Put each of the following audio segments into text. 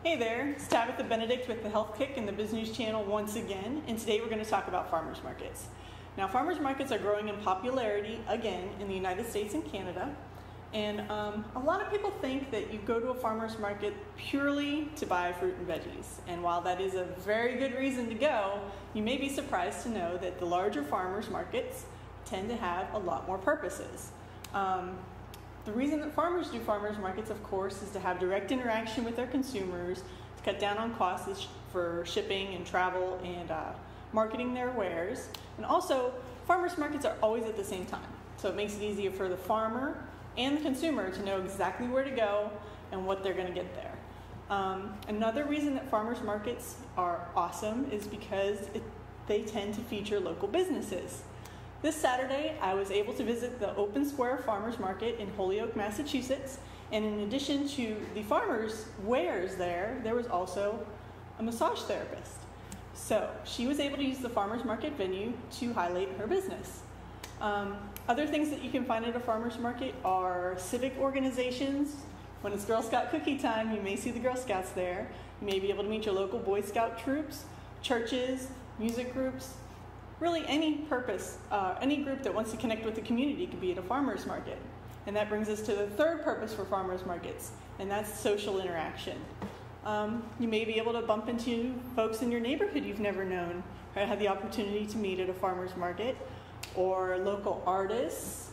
Hey there, it's Tabitha Benedict with the Health Kick and the Biz News Channel once again, and today we're going to talk about farmers markets. Now, farmers markets are growing in popularity again in the United States and Canada, and a lot of people think that you go to a farmers market purely to buy fruit and veggies, and while that is a very good reason to go, you may be surprised to know that the larger farmers markets tend to have a lot more purposes. The reason that farmers do farmers markets, of course, is to have direct interaction with their consumers, to cut down on costs for shipping and travel and marketing their wares. And also, farmers markets are always at the same time. So it makes it easier for the farmer and the consumer to know exactly where to go and what they're going to get there. Another reason that farmers markets are awesome is because they tend to feature local businesses. This Saturday, I was able to visit the Open Square Farmers Market in Holyoke, Massachusetts, and in addition to the farmers' wares there was also a massage therapist. So she was able to use the farmers market venue to highlight her business. Other things that you can find at a farmers market are civic organizations. When it's Girl Scout cookie time, you may see the Girl Scouts there. You may be able to meet your local Boy Scout troops, churches, music groups. Really, any purpose, any group that wants to connect with the community could be at a farmer's market. And that brings us to the third purpose for farmers markets, and that's social interaction. You may be able to bump into folks in your neighborhood you've never known or had the opportunity to meet at a farmer's market, or local artists.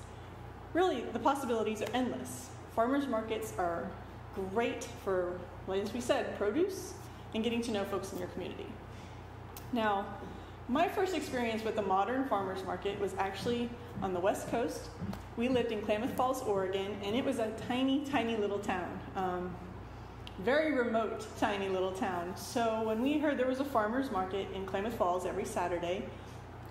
Really, the possibilities are endless. Farmers markets are great for, as we said, produce and getting to know folks in your community. Now, my first experience with a modern farmers market was actually on the West Coast. We lived in Klamath Falls, Oregon, and it was a tiny, tiny little town. Very remote, tiny little town. So when we heard there was a farmers market in Klamath Falls every Saturday,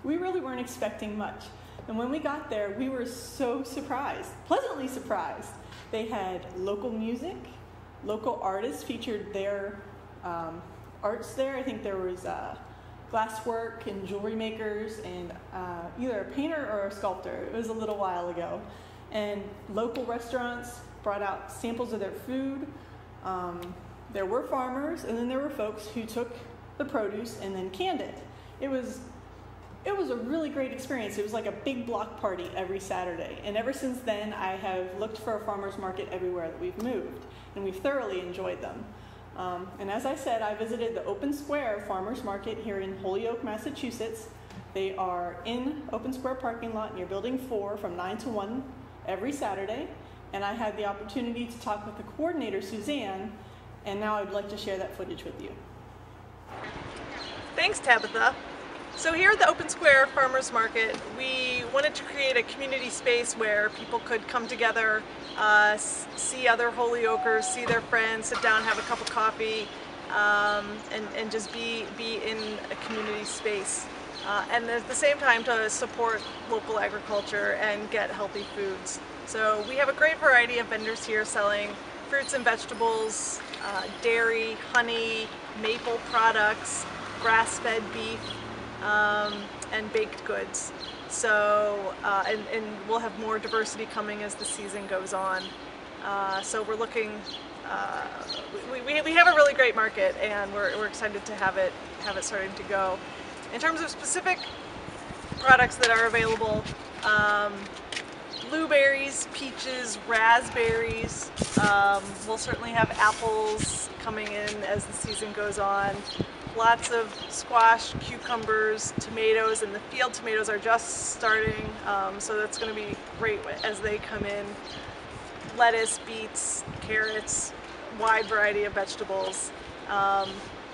we really weren't expecting much. And when we got there, we were so surprised, pleasantly surprised. They had local music, local artists featured their arts there. I think there was glasswork and jewelry makers and either a painter or a sculptor. It was a little while ago. And local restaurants brought out samples of their food. There were farmers, and then there were folks who took the produce and then canned it. It was a really great experience. It was like a big block party every Saturday. And ever since then, I have looked for a farmer's market everywhere that we've moved, and we've thoroughly enjoyed them. And as I said, I visited the Open Square Farmers Market here in Holyoke, Massachusetts. They are in Open Square parking lot near Building 4 from 9 to 1 every Saturday. And I had the opportunity to talk with the coordinator, Suzanne, and now I'd like to share that footage with you. Thanks, Tabitha. So here at the Open Square Farmers Market, we wanted to create a community space where people could come together, see other Holyokers, see their friends, sit down, have a cup of coffee, and just be in a community space. And at the same time to support local agriculture and get healthy foods. So we have a great variety of vendors here selling fruits and vegetables, dairy, honey, maple products, grass-fed beef, and baked goods. So, and we'll have more diversity coming as the season goes on. So we're looking, we have a really great market, and we're excited to have it starting to go. In terms of specific products that are available, blueberries, peaches, raspberries, we'll certainly have apples coming in as the season goes on. Lots of squash, cucumbers, tomatoes, and the field tomatoes are just starting, so that's going to be great as they come in. Lettuce, beets, carrots, wide variety of vegetables.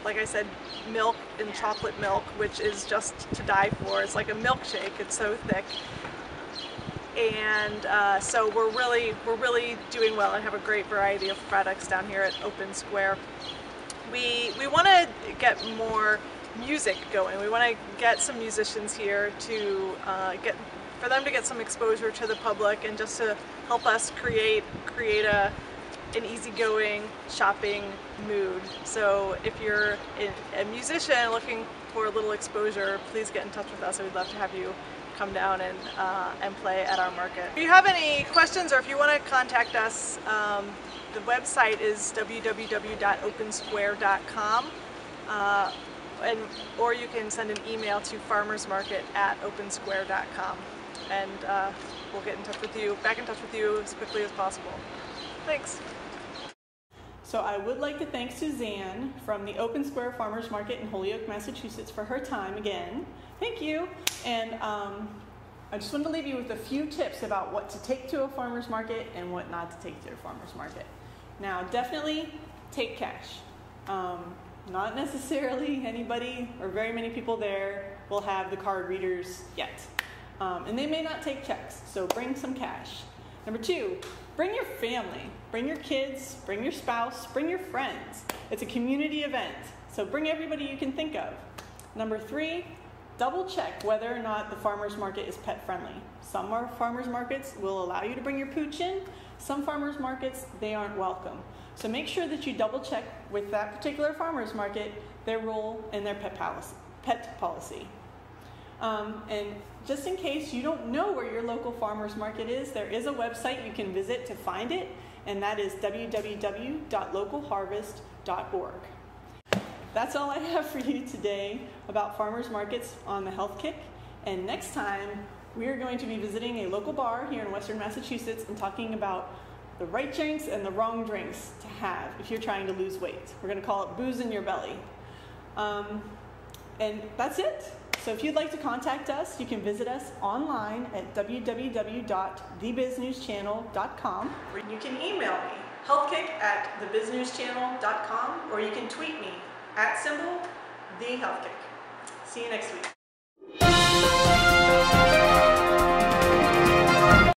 Like I said, milk and chocolate milk, which is just to die for. It's like a milkshake, it's so thick. And so we're really doing well and have a great variety of products down here at Open Square. We want to get more music going. We want to get some musicians here to for them to get some exposure to the public and just to help us create an easygoing shopping mood. So if you're a musician looking for a little exposure, please get in touch with us. We'd love to have you come down and play at our market. If you have any questions or if you want to contact us, the website is www.opensquare.com, or you can send an email to farmersmarket@opensquare.com, and we'll get in touch with you, back in touch with you as quickly as possible. Thanks. So I would like to thank Suzanne from the Open Square Farmers Market in Holyoke, Massachusetts for her time again. Thank you. And I just wanted to leave you with a few tips about what to take to a farmer's market and what not to take to a farmer's market. Now, definitely take cash. Not necessarily anybody or very many people there will have the card readers yet. And they may not take checks, so bring some cash. Number 2, bring your family. Bring your kids, bring your spouse, bring your friends. It's a community event, so bring everybody you can think of. Number 3, double check whether or not the farmer's market is pet friendly. Some farmer's markets will allow you to bring your pooch in. Some farmer's markets, they aren't welcome. So make sure that you double check with that particular farmer's market their rule and their pet policy. And just in case you don't know where your local farmer's market is, there is a website you can visit to find it, and that is www.localharvest.org. That's all I have for you today about farmers markets on the Health Kick. And next time, we are going to be visiting a local bar here in Western Massachusetts and talking about the right drinks and the wrong drinks to have if you're trying to lose weight. We're going to call it booze in your belly. And that's it. So if you'd like to contact us, you can visit us online at www.thebiznewschannel.com. Or you can email me, healthkick@thebiznewschannel.com, or you can tweet me @TheHealthKick. See you next week.